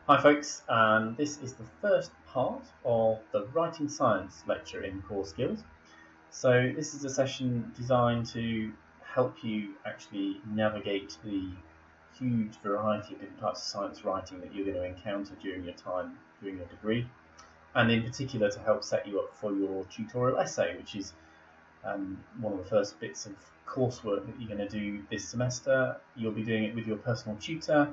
Hi folks, this is the first part of the Writing Science lecture in Core Skills. So this is a session designed to help you actually navigate the huge variety of different types of science writing that you're going to encounter during your time during your degree, and in particular to help set you up for your tutorial essay, which is one of the first bits of coursework that you're going to do this semester. You'll be doing it with your personal tutor.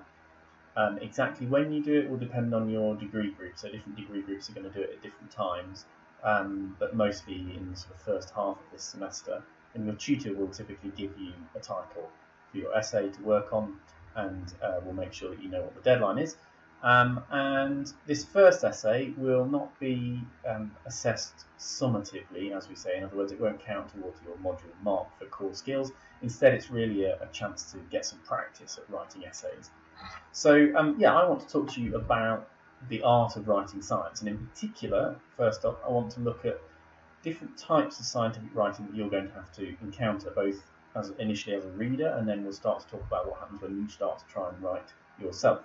Exactly when you do it will depend on your degree group, so different degree groups are going to do it at different times, but mostly in the sort of first half of this semester. And your tutor will typically give you a title for your essay to work on, and will make sure that you know what the deadline is. And this first essay will not be assessed summatively, as we say. In other words, it won't count towards your module mark for core skills. Instead, it's really a chance to get some practice at writing essays. So I want to talk to you about the art of writing science, and in particular, first off, I want to look at different types of scientific writing that you're going to have to encounter, both initially as a reader, and then we'll start to talk about what happens when you start to try and write yourself.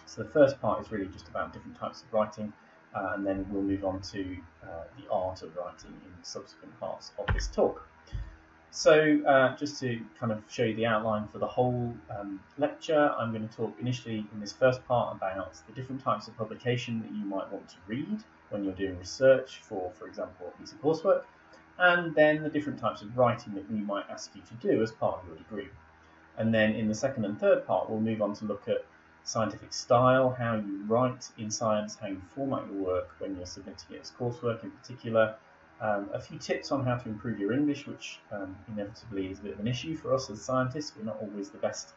So the first part is really just about different types of writing, and then we'll move on to the art of writing in subsequent parts of this talk. So just to kind of show you the outline for the whole lecture, I'm going to talk initially in this first part about the different types of publication that you might want to read when you're doing research for example, a piece of coursework, and then the different types of writing that we might ask you to do as part of your degree. And then in the second and third part, we'll move on to look at scientific style, how you write in science, how you format your work when you're submitting it as coursework in particular. A few tips on how to improve your English, which inevitably is a bit of an issue for us as scientists. We're not always the best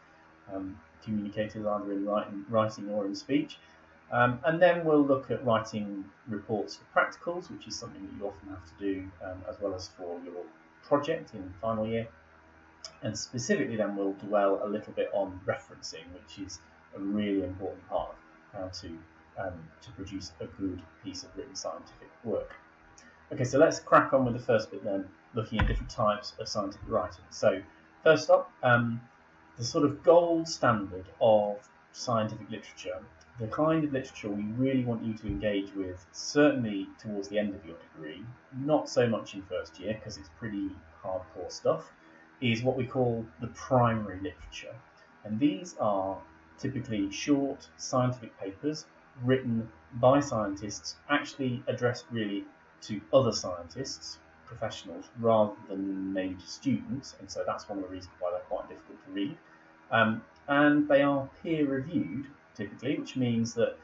communicators, either in writing or in speech. And then we'll look at writing reports for practicals, which is something that you often have to do, as well as for your project in final year. And specifically then we'll dwell a little bit on referencing, which is a really important part of how to produce a good piece of written scientific work. Okay, so let's crack on with the first bit then, looking at different types of scientific writing. So first up, the sort of gold standard of scientific literature, the kind of literature we really want you to engage with, certainly towards the end of your degree, not so much in first year because it's pretty hardcore stuff, is what we call the primary literature. And these are typically short scientific papers written by scientists, actually addressed really to other scientists, professionals, rather than made students, and so that's one of the reasons why they're quite difficult to read. And they are peer-reviewed, typically, which means that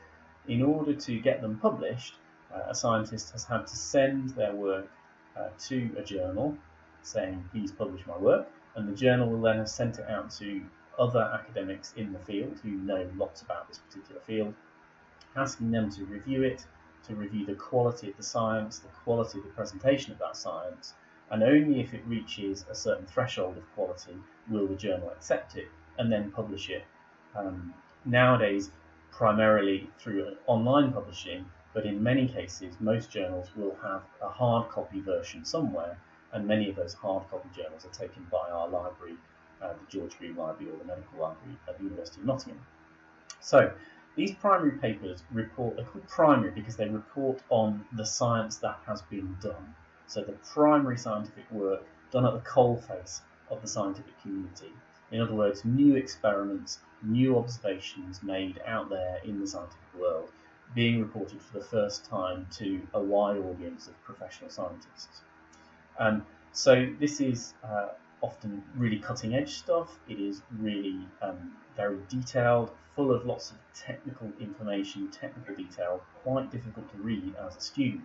in order to get them published, a scientist has had to send their work to a journal saying, please publish my work, and the journal will then have sent it out to other academics in the field who know lots about this particular field, asking them to review it, to review the quality of the science, the quality of the presentation of that science, and only if it reaches a certain threshold of quality will the journal accept it and then publish it. Nowadays, primarily through online publishing, but in many cases, most journals will have a hard copy version somewhere, and many of those hard copy journals are taken by our library, the George Green Library or the Medical Library at the University of Nottingham. So these primary papers report, they're called primary because they report on the science that has been done. So the primary scientific work done at the coalface of the scientific community. In other words, new experiments, new observations made out there in the scientific world being reported for the first time to a wide audience of professional scientists. So this is often really cutting edge stuff. It is really very detailed, full of lots of technical information, technical detail, quite difficult to read as a student.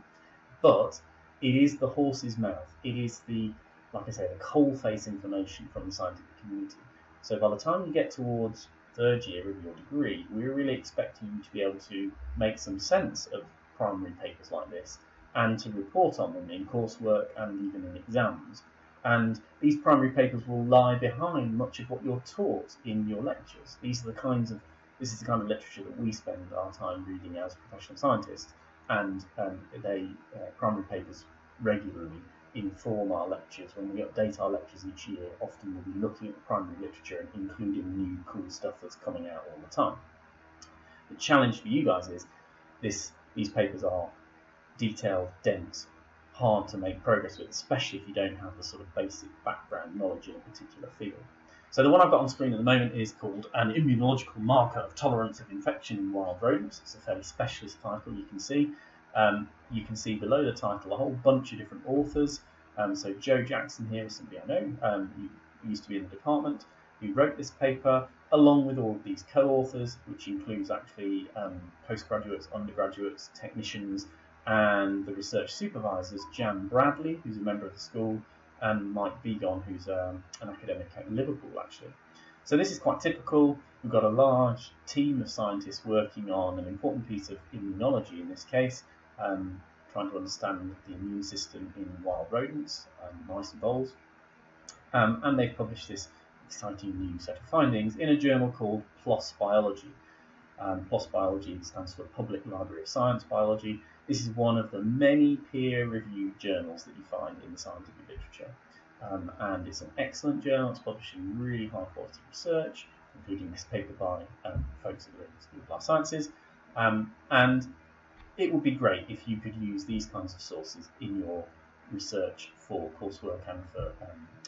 But it is the horse's mouth. It is the, like I say, the coalface information from the scientific community. So by the time you get towards third year of your degree, we're really expecting you to be able to make some sense of primary papers like this and to report on them in coursework and even in exams. And these primary papers will lie behind much of what you're taught in your lectures. This is the kind of literature that we spend our time reading as professional scientists, and primary papers regularly inform our lectures. When we update our lectures each year, often we'll be looking at the primary literature and including new cool stuff that's coming out all the time. The challenge for you guys is these papers are detailed, dense, hard to make progress with, especially if you don't have the sort of basic background knowledge in a particular field. So the one I've got on screen at the moment is called An Immunological Marker of Tolerance of Infection in Wild Rodents. It's a fairly specialist title, you can see. You can see below the title a whole bunch of different authors. So Joe Jackson here is somebody I know, he used to be in the department, who wrote this paper, along with all of these co-authors, which includes actually postgraduates, undergraduates, technicians, and the research supervisors, Jan Bradley, who's a member of the school, and Mike Begon, who's an academic at Liverpool, actually. So this is quite typical. We've got a large team of scientists working on an important piece of immunology in this case, trying to understand the immune system in wild rodents, mice and voles. And they've published this exciting new set of findings in a journal called PLOS Biology. PLOS Biology stands for Public Library of Science Biology. This is one of the many peer-reviewed journals that you find in scientific literature. And it's an excellent journal. It's publishing really high-quality research, including this paper by folks at the School of Life Sciences. And it would be great if you could use these kinds of sources in your research for coursework and for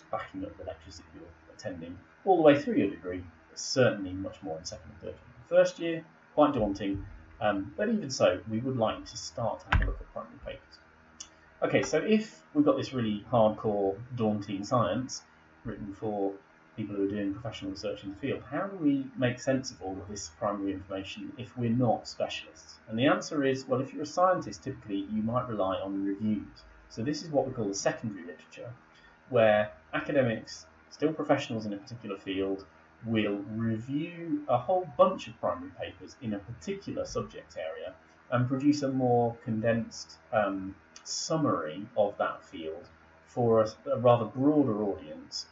backing up the lectures that you're attending all the way through your degree, but certainly much more in second and third and first year. Quite daunting, but even so, we would like to start to have a look at primary papers. Okay, so if we've got this really hardcore, daunting science written for people who are doing professional research in the field, how do we make sense of all of this primary information if we're not specialists? And the answer is, well, if you're a scientist, typically you might rely on reviews. So this is what we call the secondary literature, where academics, still professionals in a particular field, will review a whole bunch of primary papers in a particular subject area and produce a more condensed summary of that field for a rather broader audience,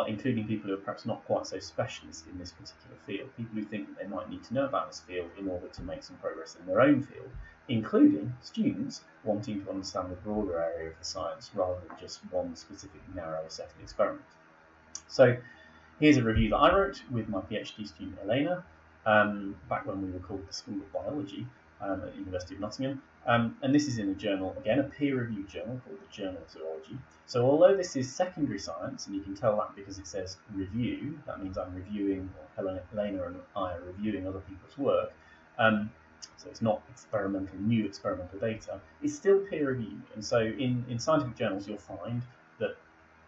including people who are perhaps not quite so specialist in this particular field, people who think that they might need to know about this field in order to make some progress in their own field, including students wanting to understand the broader area of the science rather than just one specific narrow set of experiments. So here's a review that I wrote with my PhD student Elena, back when we were called the School of Biology at the University of Nottingham. And this is in a journal, again, a peer-reviewed journal called the Journal of Zoology. So although this is secondary science, and you can tell that because it says review, that means I'm reviewing, or Elena and I are reviewing other people's work, so it's not new experimental data, it's still peer-reviewed. And so in scientific journals, you'll find that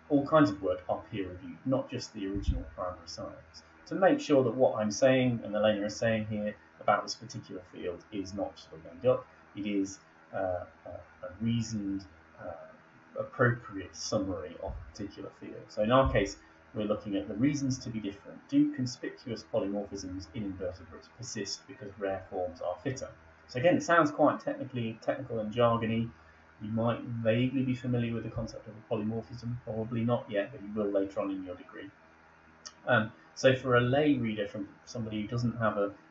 all kinds of work are peer-reviewed, not just the original primary science, to make sure that what I'm saying and Elena is saying here about this particular field is not sort of made up. It is a reasoned, appropriate summary of a particular field. So in our case, we're looking at the reasons to be different. Do conspicuous polymorphisms in invertebrates persist because rare forms are fitter? So again, it sounds quite technical and jargony. You might vaguely be familiar with the concept of a polymorphism, probably not yet, but you will later on in your degree. So for a lay reader, from somebody who doesn't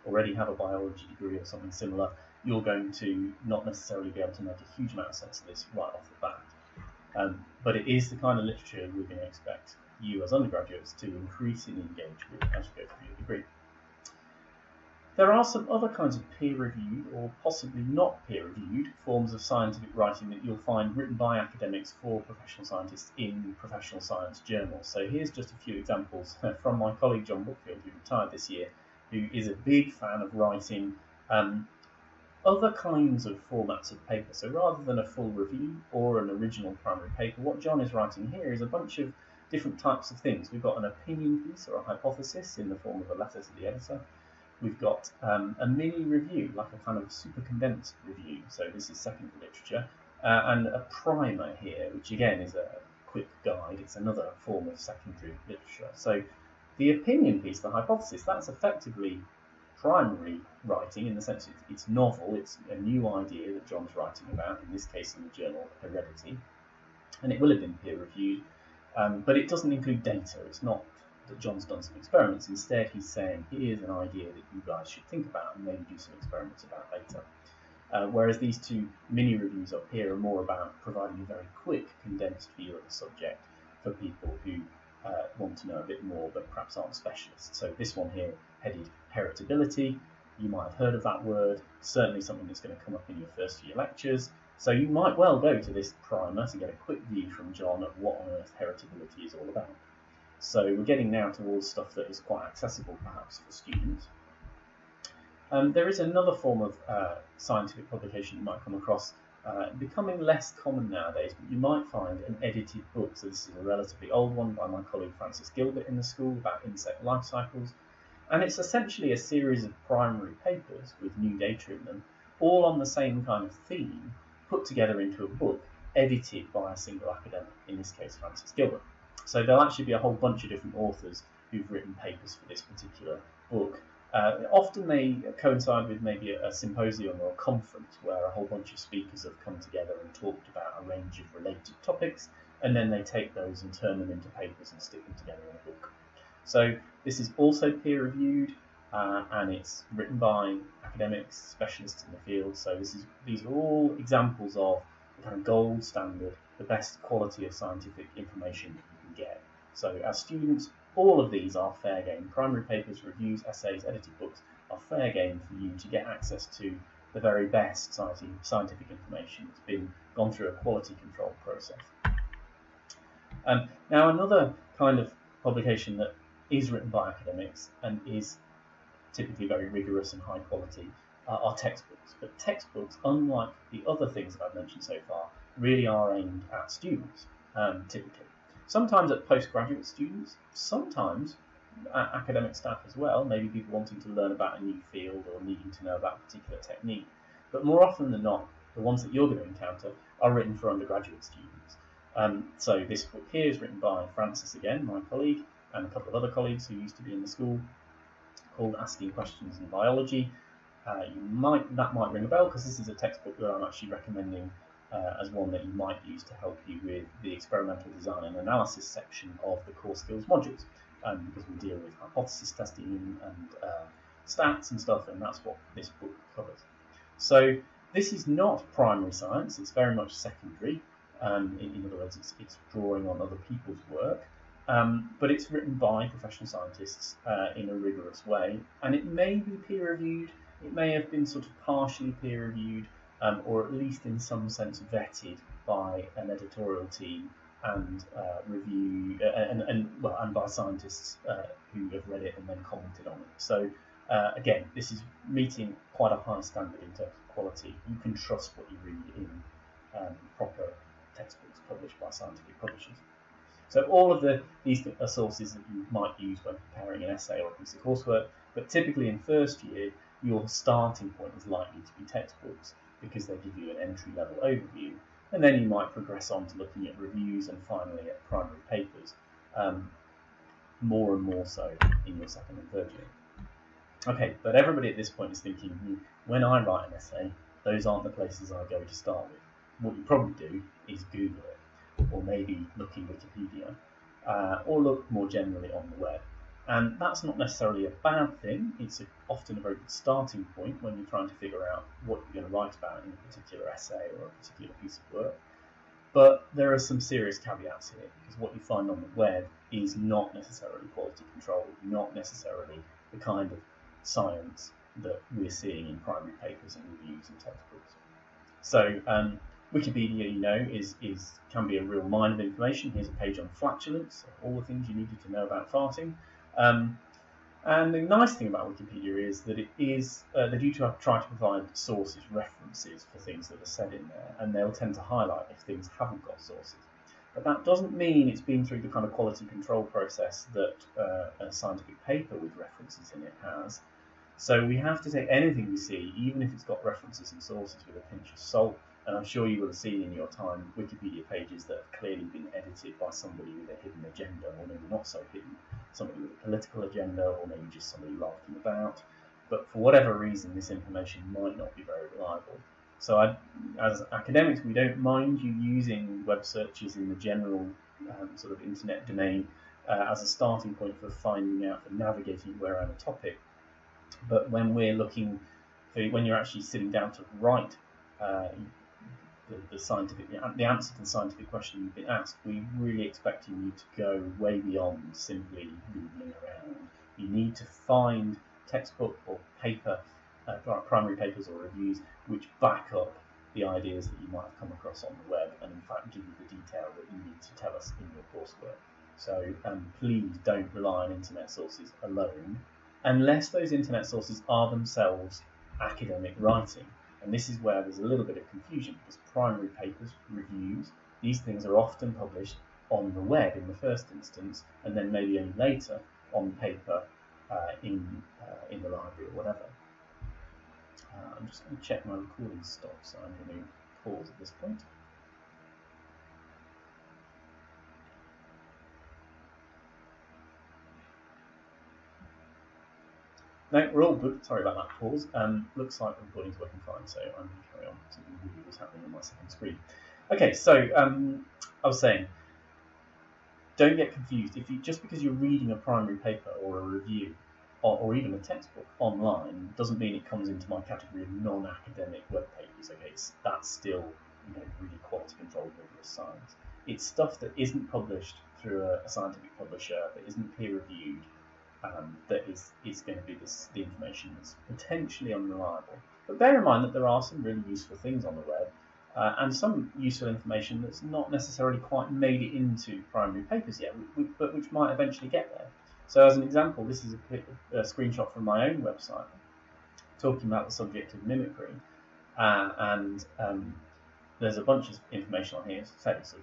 already have a biology degree or something similar, you're going to not necessarily be able to make a huge amount of sense of this right off the bat. But it is the kind of literature we're going to expect you as undergraduates to increasingly engage with as you go through your degree. There are some other kinds of peer-reviewed or possibly not peer-reviewed forms of scientific writing that you'll find written by academics for professional scientists in professional science journals. So here's just a few examples from my colleague John Bookfield, who retired this year, who is a big fan of writing other kinds of formats of paper. So rather than a full review or an original primary paper, what John is writing here is a bunch of different types of things. We've got an opinion piece or a hypothesis in the form of a letter to the editor. We've got a mini review, like a kind of super condensed review. So this is secondary literature, and a primer here, which again is a quick guide. It's another form of secondary literature. So the opinion piece, the hypothesis, that's effectively primary writing in the sense it's novel. It's a new idea that John's writing about, in this case in the journal Heredity, and it will have been peer reviewed, but it doesn't include data. It's not that John's done some experiments. Instead, he's saying, here's an idea that you guys should think about and maybe do some experiments about later. Whereas these two mini reviews up here are more about providing a very quick, condensed view of the subject for people who want to know a bit more but perhaps aren't specialists. So this one here, headed Heritability, You might have heard of that word, certainly something that's going to come up in your first year lectures. So you might well go to this primer to get a quick view from John of what on earth heritability is all about. So we're getting now towards stuff that is quite accessible perhaps for students. There is another form of scientific publication you might come across, becoming less common nowadays, but you might find an edited book. So this is a relatively old one by my colleague Francis Gilbert in the school about insect life cycles. And it's essentially a series of primary papers with new data in them, all on the same kind of theme, put together into a book, edited by a single academic, in this case Francis Gilbert. So there'll actually be a whole bunch of different authors who've written papers for this particular book. Often they coincide with maybe a symposium or a conference where a whole bunch of speakers have come together and talked about a range of related topics, and then they take those and turn them into papers and stick them together in a book. So this is also peer-reviewed, and it's written by academics, specialists in the field. So these are all examples of the kind of gold standard, the best quality of scientific information that you can get. So as students, all of these are fair game. Primary papers, reviews, essays, edited books are fair game for you to get access to the very best scientific information. It's been gone through a quality control process. Now another kind of publication that is written by academics and is typically very rigorous and high quality are textbooks. But textbooks, unlike the other things that I've mentioned so far, really are aimed at students, typically. Sometimes at postgraduate students, sometimes at academic staff as well, maybe people wanting to learn about a new field or needing to know about a particular technique. But more often than not, the ones that you're going to encounter are written for undergraduate students. So this book here is written by Francis again, my colleague, and a couple of other colleagues who used to be in the school, called Asking Questions in Biology. That might ring a bell because this is a textbook that I'm actually recommending as one that you might use to help you with the experimental design and analysis section of the core skills modules, because we deal with hypothesis testing and stats and stuff, and that's what this book covers. So this is not primary science, it's very much secondary. In other words, it's drawing on other people's work, but it's written by professional scientists in a rigorous way, and it may be peer-reviewed, it may have been sort of partially peer-reviewed, or at least in some sense vetted by an editorial team and and by scientists who have read it and then commented on it. So again, this is meeting quite a high standard in terms of quality. You can trust what you read in proper textbooks published by scientific publishers. So all of these are sources that you might use when preparing an essay or a piece of coursework, but typically in first year, your starting point is likely to be textbooks because they give you an entry-level overview, and then you might progress on to looking at reviews and finally at primary papers, more and more so in your second and third year. Okay, but everybody at this point is thinking, when I write an essay, those aren't the places I go to start with. What you probably do is Google it, or maybe look in Wikipedia, or look more generally on the web. And that's not necessarily a bad thing. It's often a very good starting point when you're trying to figure out what you're going to write about in a particular essay or a particular piece of work. But there are some serious caveats here, because what you find on the web is not necessarily quality controlled, not necessarily the kind of science that we're seeing in primary papers and reviews and textbooks. So Wikipedia, can be a real mine of information. Here's a page on flatulence, all the things you needed to know about farting. And the nice thing about Wikipedia is that they do try to provide sources, references for things that are said in there, and they'll tend to highlight if things haven't got sources. But that doesn't mean it's been through the kind of quality control process that a scientific paper with references in it has. So we have to take anything we see, even if it's got references and sources, with a pinch of salt. And I'm sure you will have seen in your time Wikipedia pages that have clearly been edited by somebody with a hidden agenda, or maybe not so hidden, somebody with a political agenda, or maybe just somebody laughing about. But for whatever reason, this information might not be very reliable. So as academics, we don't mind you using web searches in the general sort of internet domain as a starting point for finding out, for navigating around a topic. But when we're looking for, when you're actually sitting down to write the answer to the scientific question you've been asked, we're really expecting you to go way beyond simply Googling around. You need to find textbook or paper primary papers or reviews which back up the ideas that you might have come across on the web, and in fact give you the detail that you need to tell us in your coursework. So please don't rely on internet sources alone, unless those internet sources are themselves academic writing. And this is where there's a little bit of confusion, because primary papers, reviews, these things are often published on the web in the first instance, and then maybe only later on paper in the library or whatever. I'm just going to check my recording stops, so I'm going to pause at this point. No, we're all good. Sorry about that pause. Looks like the recording's working fine, so I'm going to carry on. Something weird was happening on my second screen. Okay, so I was saying, don't get confused. Just because you're reading a primary paper or a review, or even a textbook online, doesn't mean it comes into my category of non-academic web pages. Okay, that's still really quality controlled rigorous science. It's stuff that isn't published through a scientific publisher, that isn't peer reviewed. That is going to be the information that's potentially unreliable. But bear in mind that there are some really useful things on the web, and some useful information that's not necessarily quite made it into primary papers yet, but which might eventually get there. So as an example, this is a screenshot from my own website talking about the subject of mimicry, and there's a bunch of information on here, so it's a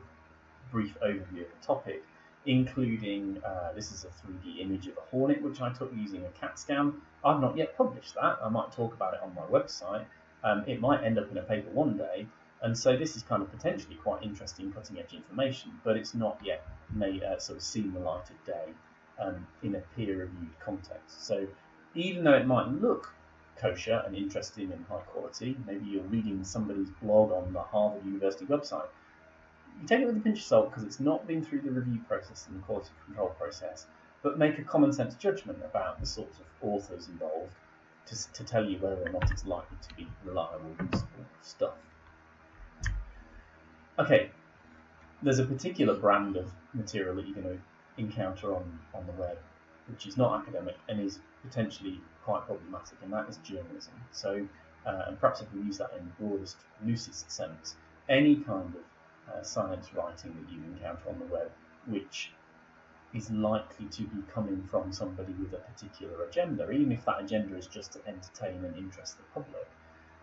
brief overview of the topic, including this is a 3D image of a hornet which I took using a CAT scan. I've not yet published that. I might talk about it on my website. It might end up in a paper one day, and so this is kind of potentially quite interesting, cutting-edge information, but it's not yet made sort of seen the light of day in a peer-reviewed context. So even though it might look kosher and interesting and high quality, maybe you're reading somebody's blog on the Harvard University website, you take it with a pinch of salt because it's not been through the review process and the quality control process, but make a common sense judgment about the sorts of authors involved to tell you whether or not it's likely to be reliable, useful stuff. Okay, there's a particular brand of material that you're going to encounter on the web, which is not academic and is potentially quite problematic, and that is journalism. So, and perhaps if we use that in the broadest, loosest sense, any kind of science writing that you encounter on the web, which is likely to be coming from somebody with a particular agenda, even if that agenda is just to entertain and interest the public,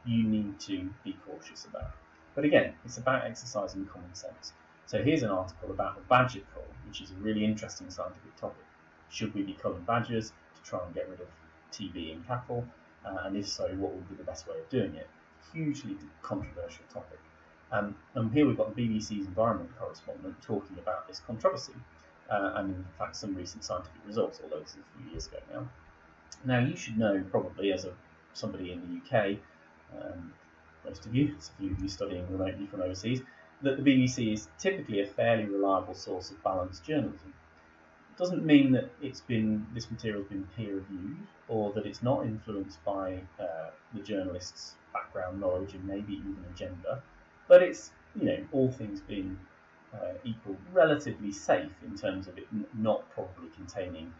you need to be cautious about. But again, it's about exercising common sense. So here's an article about the badger cull, which is a really interesting scientific topic. Should we be culling badgers to try and get rid of TB in cattle? And if so, what would be the best way of doing it? Hugely controversial topic. And here we've got the BBC's environment correspondent talking about this controversy, and in fact some recent scientific results, although this is a few years ago now. Now you should know probably as somebody in the UK, most of you, it's a few of you studying remotely from overseas, that the BBC is typically a fairly reliable source of balanced journalism. It doesn't mean that this material has been peer reviewed, or that it's not influenced by the journalist's background knowledge and maybe even agenda, but it's, all things being equal, relatively safe in terms of it not probably containing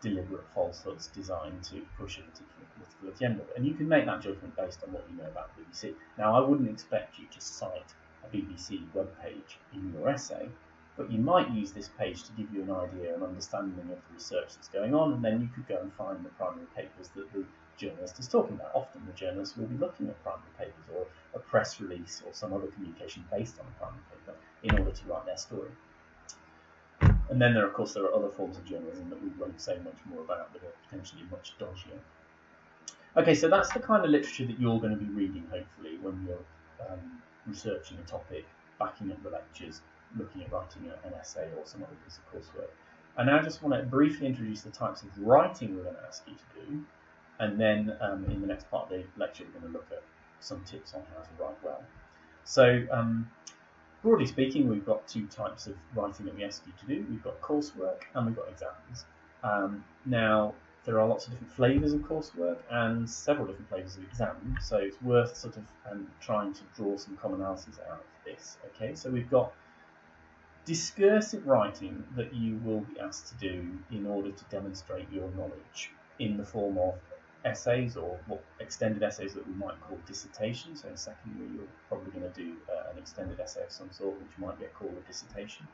deliberate falsehoods designed to push a particular political agenda. And you can make that judgment based on what you know about the BBC. Now, I wouldn't expect you to cite a BBC webpage in your essay, but you might use this page to give you an idea and understanding of the research that's going on, and then you could go and find the primary papers that the journalist is talking about. Often the journalist will be looking at primary papers or a press release or some other communication based on a primary paper in order to write their story. And then there are other forms of journalism that we won't say much more about that are potentially much dodgier. Okay, so that's the kind of literature that you're going to be reading, hopefully, when you're researching a topic, backing up the lectures, looking at writing an essay or some other piece of coursework. And now I just want to briefly introduce the types of writing we're going to ask you to do, and then in the next part of the lecture we're going to look at some tips on how to write well. So broadly speaking, we've got two types of writing that we ask you to do. We've got coursework and we've got exams. Now, there are lots of different flavours of coursework and several different flavours of exam, so it's worth sort of trying to draw some commonalities out of this. Okay, so we've got discursive writing that you will be asked to do in order to demonstrate your knowledge in the form of essays, or what extended essays that we might call dissertations. So in secondary, you're probably going to do an extended essay of some sort, which might get called a dissertation.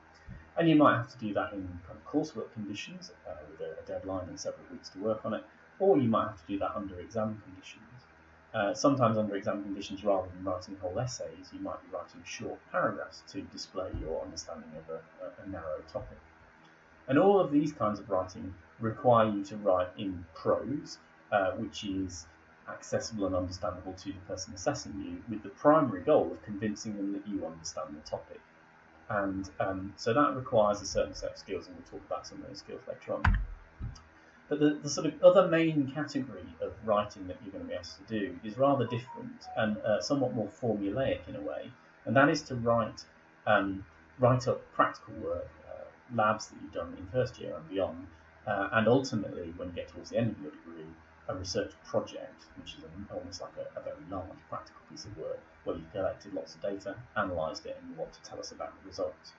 And you might have to do that in kind of coursework conditions with a deadline and several weeks to work on it, or you might have to do that under exam conditions. Sometimes under exam conditions, rather than writing whole essays, you might be writing short paragraphs to display your understanding of a narrow topic. And all of these kinds of writing require you to write in prose, which is accessible and understandable to the person assessing you, with the primary goal of convincing them that you understand the topic. And so that requires a certain set of skills, and we'll talk about some of those skills later on. But the sort of other main category of writing that you're going to be asked to do is rather different and somewhat more formulaic in a way, and that is to write up practical work, labs that you've done in first year and beyond, and ultimately, when you get towards the end of your degree, a research project, which is almost like a very large practical piece of work, where you've collected lots of data, analysed it, and you want to tell us about the results.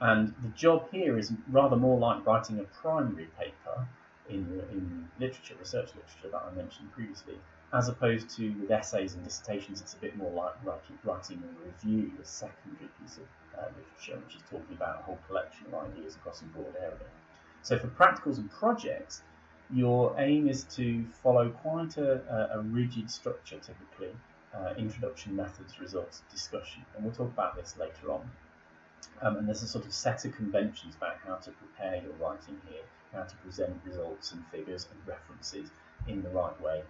And the job here is rather more like writing a primary paper in literature, research literature that I mentioned previously, as opposed to with essays and dissertations, it's a bit more like writing a review, a secondary piece of literature, which is talking about a whole collection of ideas across a broad area. So for practicals and projects, your aim is to follow quite a rigid structure, typically, introduction, methods, results, discussion, and we'll talk about this later on. And there's a sort of set of conventions about how to prepare your writing here, how to present results and figures and references in the right way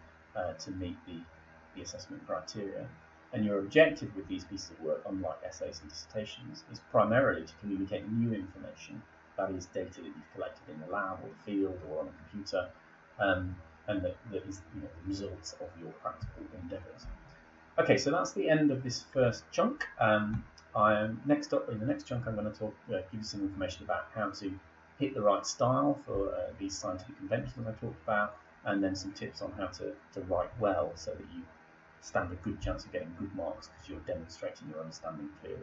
to meet the assessment criteria. And your objective with these pieces of work, unlike essays and dissertations, is primarily to communicate new information, that is data that you've collected in the lab or the field or on a computer, and that is the results of your practical endeavours. Okay, so that's the end of this first chunk. Next up, in the next chunk, I'm going to give you some information about how to hit the right style for these scientific conventions I talked about, and then some tips on how to write well so that you stand a good chance of getting good marks because you're demonstrating your understanding clearly.